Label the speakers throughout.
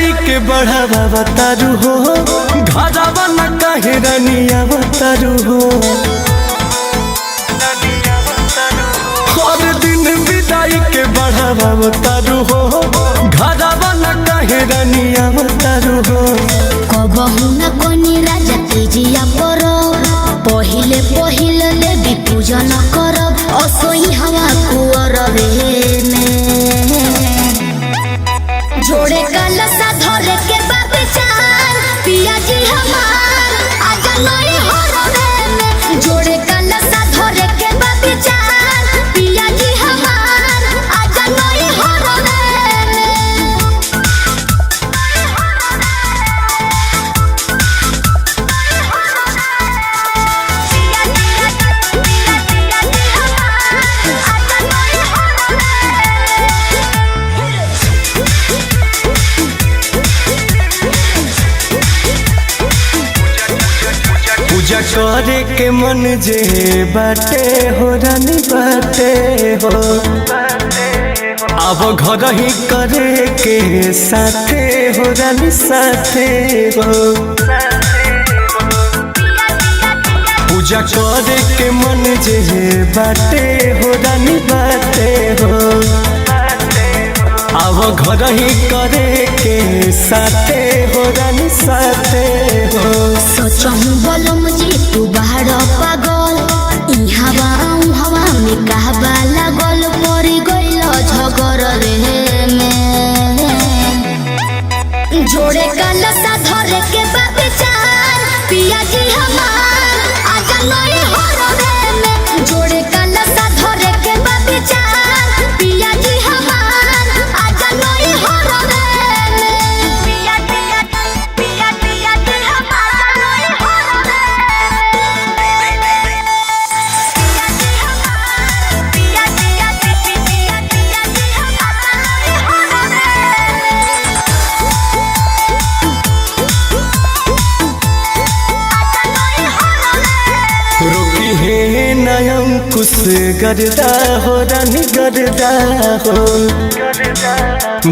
Speaker 1: विदाई के बढ़ावा बतारू हो, घरवा न कहे रनिया बतारू हो। हर दिन विदाई के बढ़ावा बतारू हो, घरवा न कहे रनिया बतारू हो।
Speaker 2: कबहू न कोनी राजा तेजिया करो, पहिले पहिले देवी पूजन करब, असोई हवा कुंवर में जोड़े कलसा धरे के बाबेचार पिया जी हमार आजा नई हरवे में। जोड़े कलसा धरे के बाबेचार पिया जी हमार आजा नई हरवे में।
Speaker 1: पूजा करे के मन जे बाटे हो रानी बाटे हो, अब घर ही करे के साथे हो रानी साथे हो। पूजा करे के मन जे बाटे हो रानी बाटे हो, अब घर ही करे के साथे हो रानी साथे हो।
Speaker 2: सोचहूँ बोलम जी तू बाहर पागल, इहाँ बाऊ हवा में कहबा लागल, पड़ी गइल झगड़ रे में। जोड़े कलसा धरे के बाबेचार पिया जी हमार आजा नई हरवे में। जोड़े कलसा धरे के बाबेचार पिया जी हमार आजा नई हरवे में। पिया पिया पिया पिया जी हमार नई हरवे में। पिया जी हमार पिया पिया पिया पिया जी हमार नई हरवे में।
Speaker 1: रोकी है नयम कुछ गर्दा हो रानी गर्दा हो,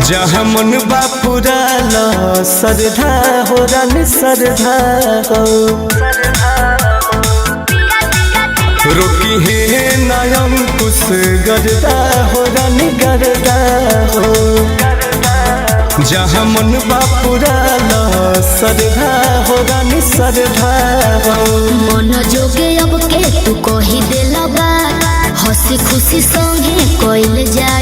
Speaker 1: जहाँ मन बापुरा ला सरधा हो रानी सरधा हो। रोकी है नयम कुछ गर्दा हो रानी गर्दा हो, जहाँ मन बापुरा ला सरधा हो रानी सरधा हो।
Speaker 2: मन जोगे अब के तू कही देला बात, हंसी खुशी संगे कोइल जाए